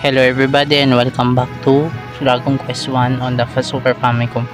Hello everybody and welcome back to Dragon Quest 1 on the Super Famicom.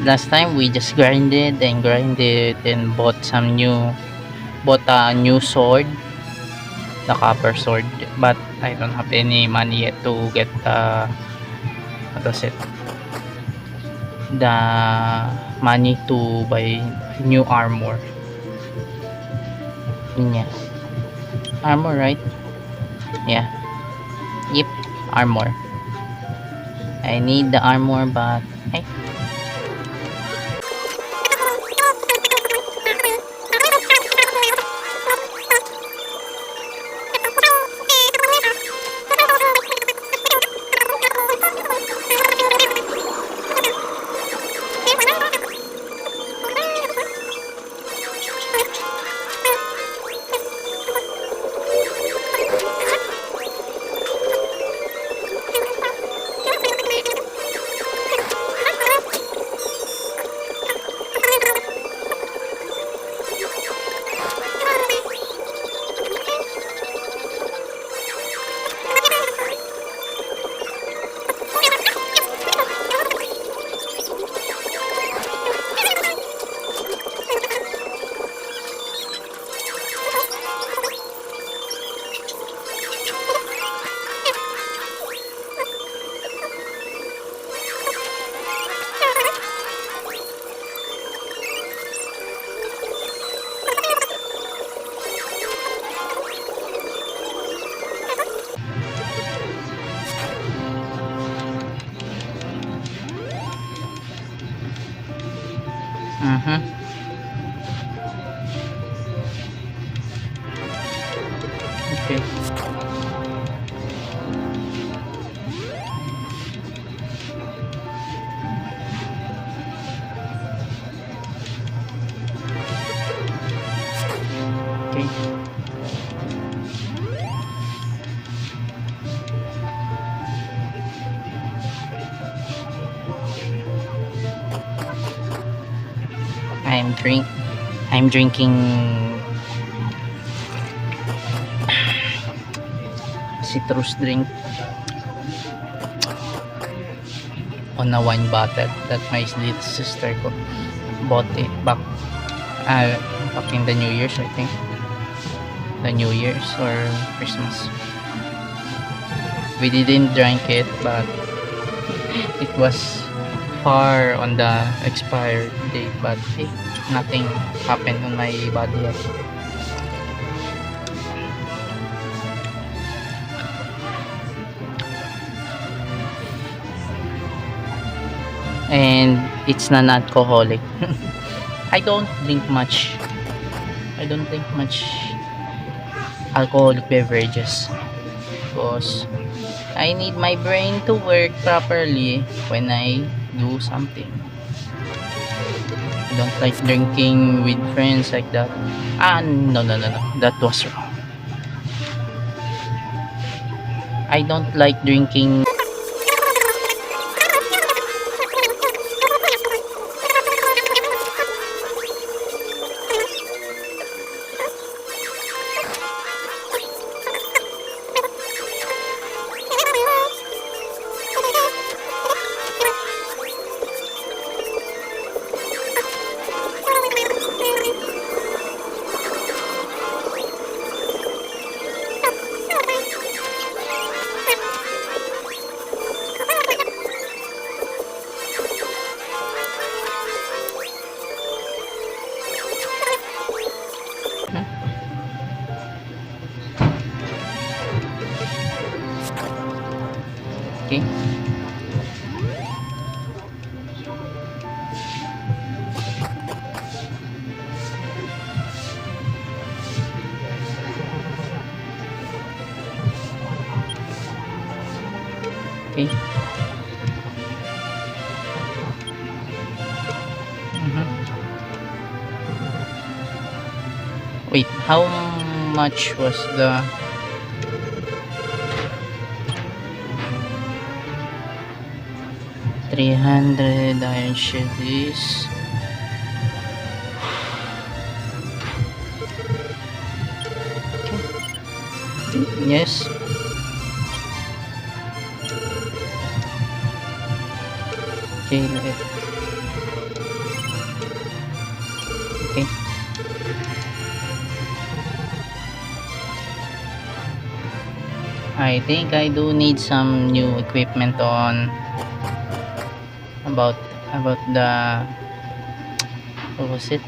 Last time we just grinded and bought a new sword, the copper sword, but I don't have any money yet to get what was it? The money to buy new armor. Yeah. Armor, right? Yeah. Yep, armor. I need the armor, but hey. Okay. Okay. I'm drink I'm drinking citrus drink on a wine bottle that my little sister ko bought it uh, back in the New Year's, I think. The New Year's or Christmas. We didn't drink it, but it was far on the expired date, but hey, nothing happened on my body yet. And it's non-alcoholic. I don't drink much alcoholic beverages because I need my brain to work properly when I do something. I don't like drinking with friends like that. No, that was wrong. I don't like drinking. Okay. Okay. Wait, how much was the 300 iron shield is yes. Okay, okay. I think I do need some new equipment on about the, what was it?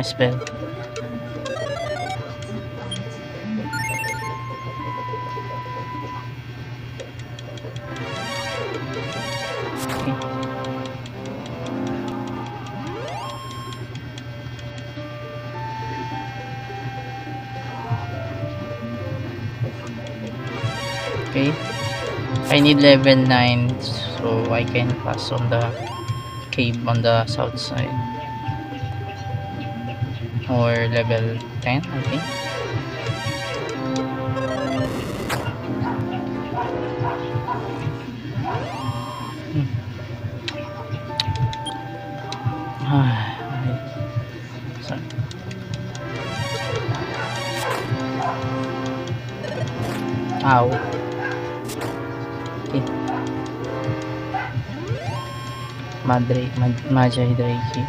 Spell. Okay. Okay. I need level 9 so I can pass on the cave on the south side. Or level 10, I think. Okay. So, ow. Okay. Maja Hidraiki.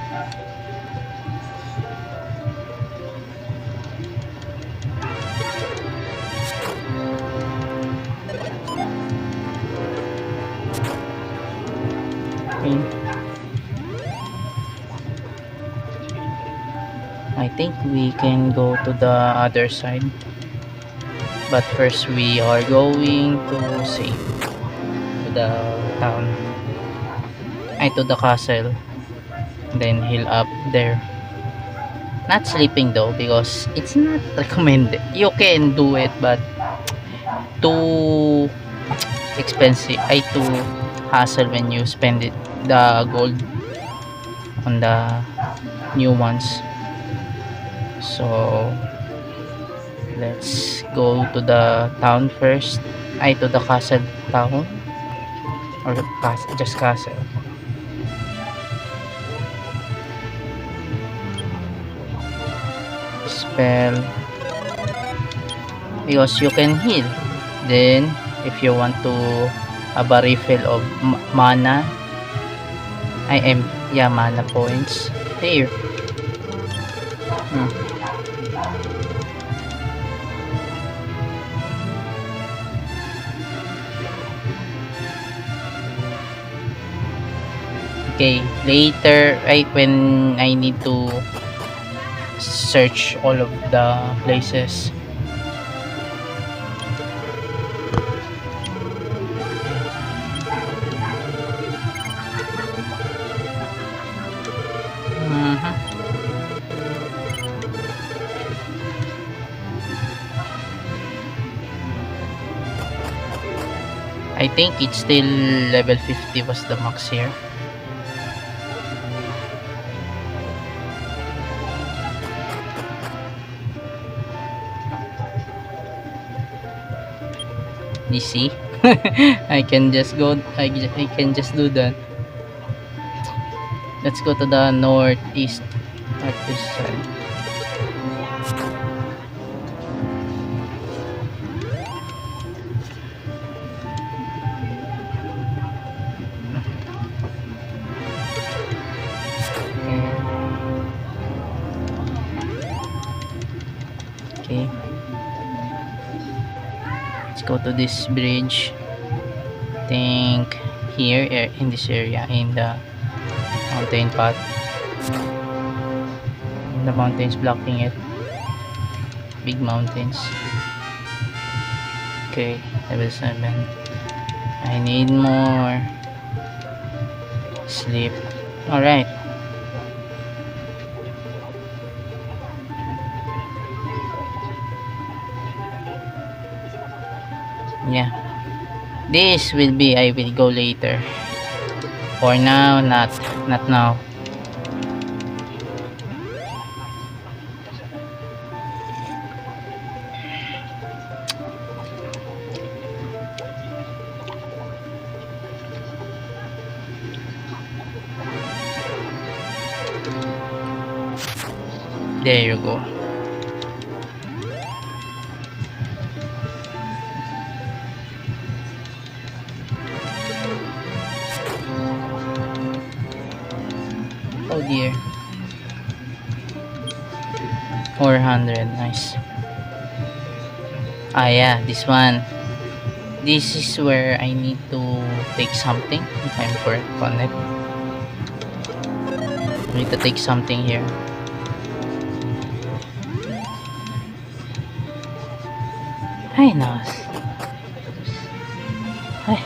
Okay. I think we can go to the other side. But first we are going to save to the town. Ay, to the castle. Then heal up there. Not sleeping though because it's not recommended. You can do it but too expensive. Ay, too hassle when you spend it the gold on the new ones. So let's go to the town first. Ay, to the castle town or just castle. Spell because you can heal. Then if you want to have a refill of mana, I am, yeah, mana points here. Okay, later, right, when I need to search all of the places. I think it's still level 50 was the max here. You see? I can just go, I can just do that. Let's go to the northeast side. Okay. Let's go to this bridge. I think here in this area in the mountain path. The mountains blocking it. Big mountains. Okay, level 7. I need more sleep. Alright. Yeah. This will be, I will go later. For now, not now. There you go. Oh dear. 400, nice. Ah yeah, this one. This is where I need to take something, if I'm correct on it. I need to take something here. Ay, nas. Ay.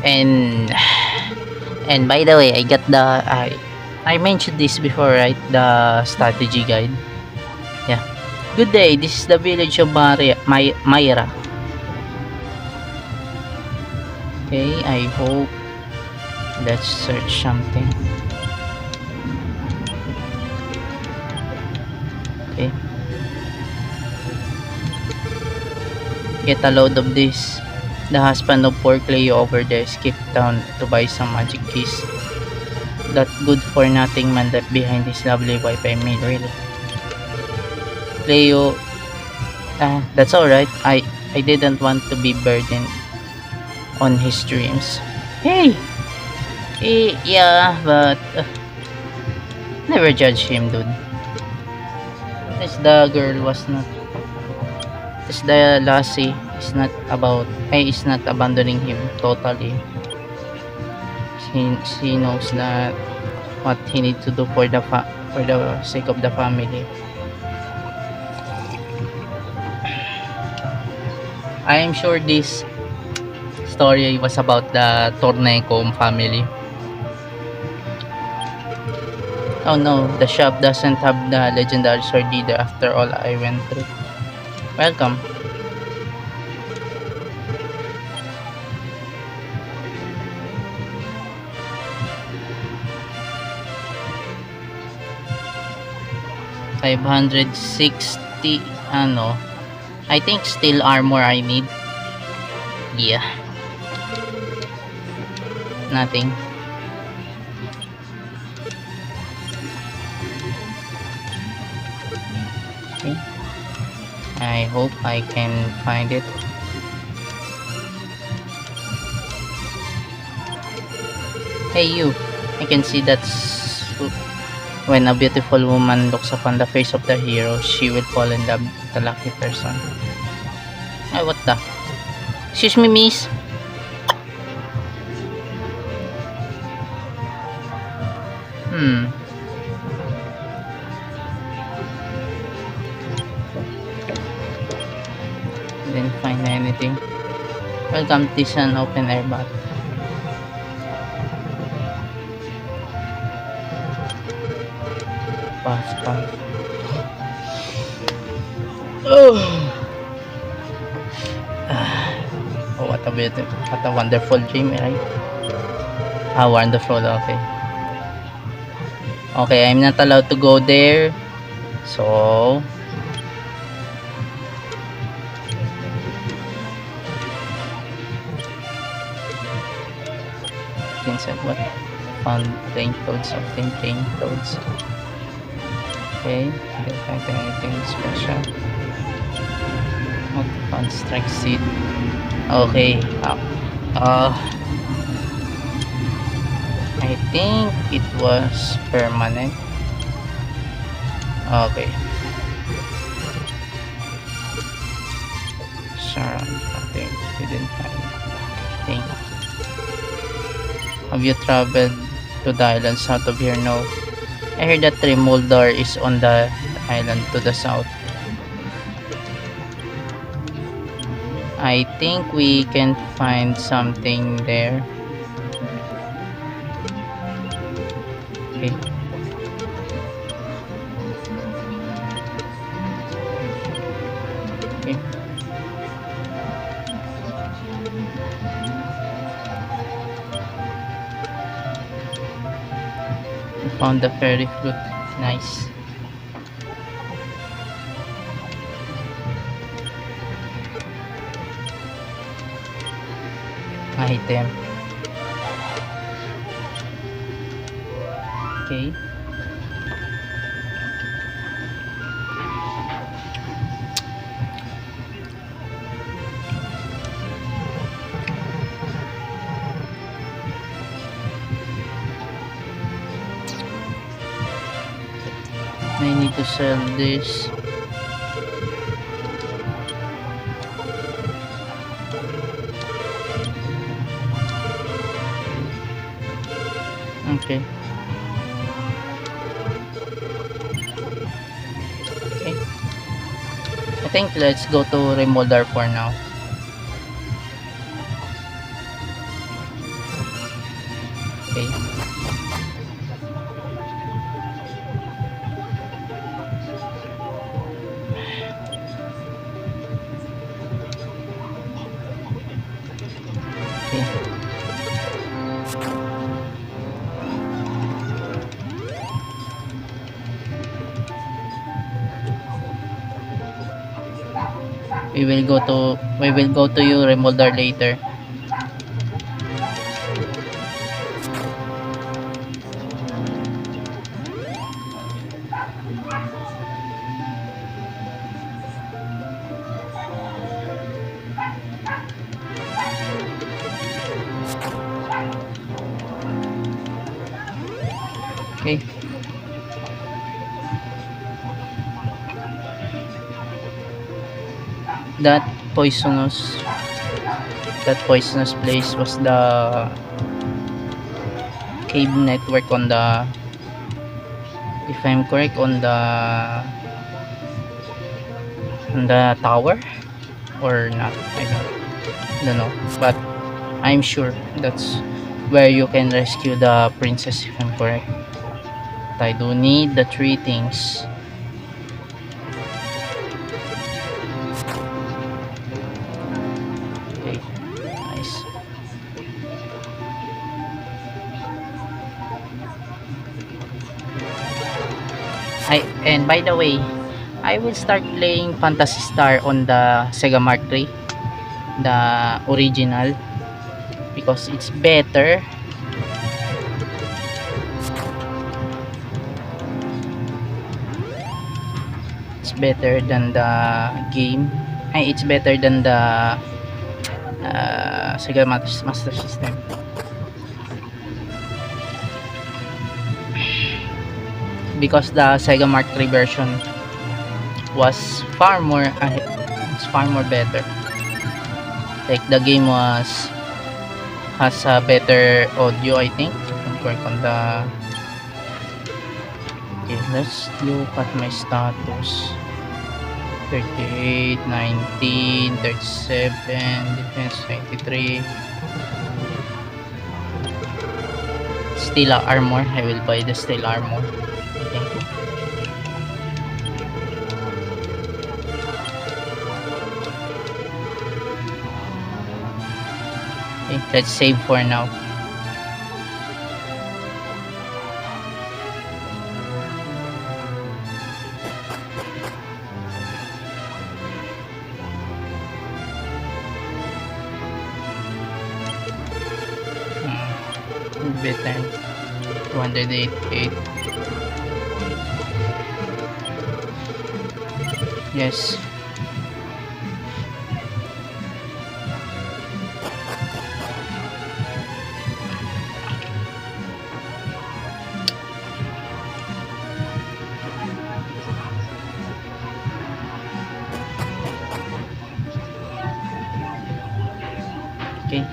And by the way, I got the I mentioned this before, right? The strategy guide. Yeah. Good day. This is the village of Mayra. Okay, I hope. Let's search something. Okay. Get a load of this. The husband of poor Cleo over there skipped town to buy some magic keys. That good for nothing man left behind his lovely wife, I mean, really. Cleo, that's alright. I didn't want to be burdened on his dreams. Hey! Yeah, but never judge him, dude. This the girl was not. This the lassie is not about. Is not abandoning him totally. She knows that what he need to do for the sake of the family. I am sure this story was about the Tornecom family. Oh no, the shop doesn't have the legendary sword either after all I went through. Welcome. $560 ano. I think steel armor I need. Yeah. Nothing. Okay. I hope I can find it. Hey you, I can see that's when a beautiful woman looks upon the face of the hero, she will fall in love with the lucky person. Ay, what the? Excuse me, miss. Didn't find anything. Welcome to an open air bath. Bath. Oh, what a wonderful dream, right? Wonderful. Okay, I'm not allowed to go there, so inside what? Found plain clothes, obtain plain clothes. Okay, didn't find anything special. Found strike seed. Okay, I think it was permanent. Okay. Sharon, nothing. Didn't find anything. Have you traveled to the island south of here? No. I heard that Trimoldar is on the island to the south. I think we can find something there. Okay. Okay. We found the fairy fruit. Nice. Item. Okay. I need to sell this. Okay. Okay. I think let's go to Remoldar for now. Okay. Okay. We will go to you Remoldar later. Okay. That poisonous that poisonous place was the cave network on the, if I'm correct, on the tower or not. I don't know, but I'm sure that's where you can rescue the princess, if I'm correct. But I do need the three things. Okay, nice. And by the way, I will start playing Phantasy Star on the Sega Mark III, the original, because it's better than the game. It's better than the Sega Master System, because the Sega Mark III version was far more better. Like the game has a better audio, I think. I'm correct on the. Okay, let's look at my status. 38, 19, 37, defense 93. Steel armor. I will buy the steel armor. Okay. Okay, let's save for now. Better 288. Yes. Okay.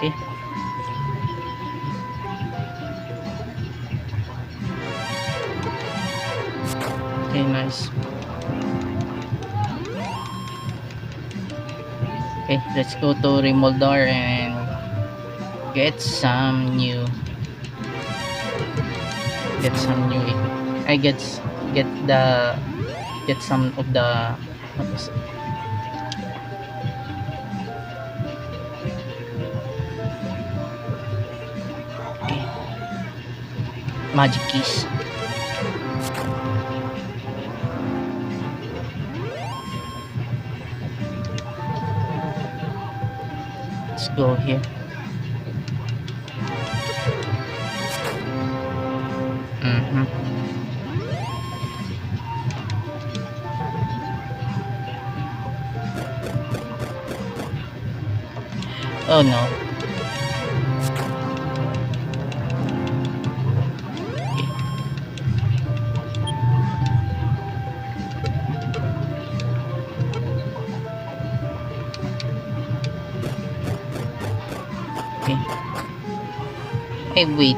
Okay. Okay, nice. Okay, let's go to Remoldar and get some new I get the get some of the, what is it? Okay. Magic keys. Let's go here. Oh no. Okay. Hey, wait.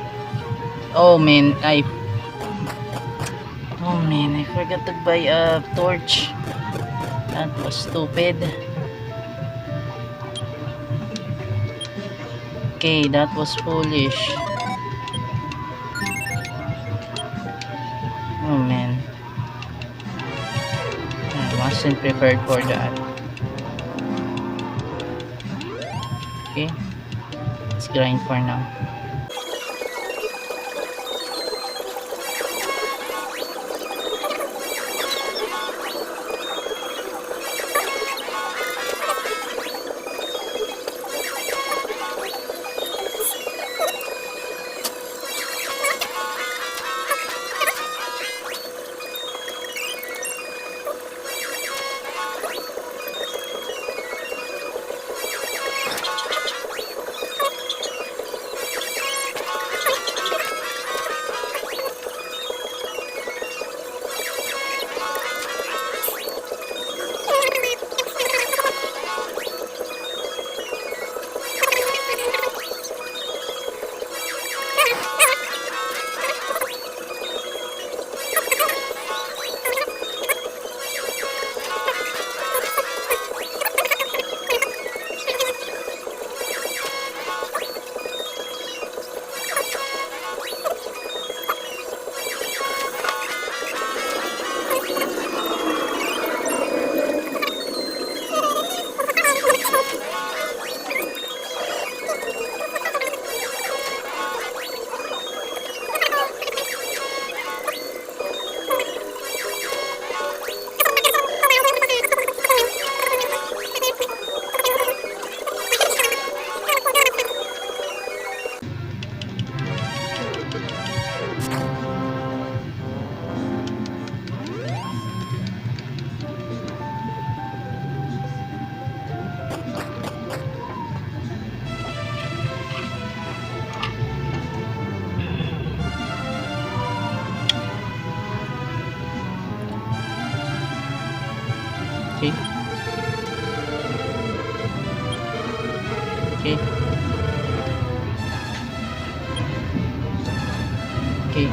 Oh man, I forgot to buy a torch. That was stupid. Okay, that was foolish. Oh man, I wasn't prepared for that. Okay, let's grind for now. Okay. Okay. Okay.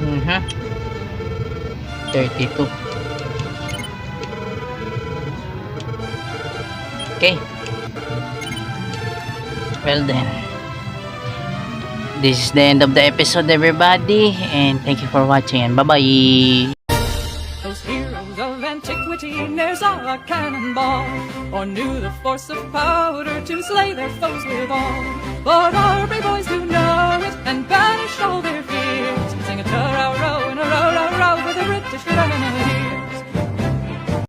Mhm. 32. Okay. Well then. This is the end of the episode, everybody, and thank you for watching, and bye-bye. Those heroes of antiquity ne'er saw a cannonball, or knew the force of powder to slay their foes withal. But our brave boys do know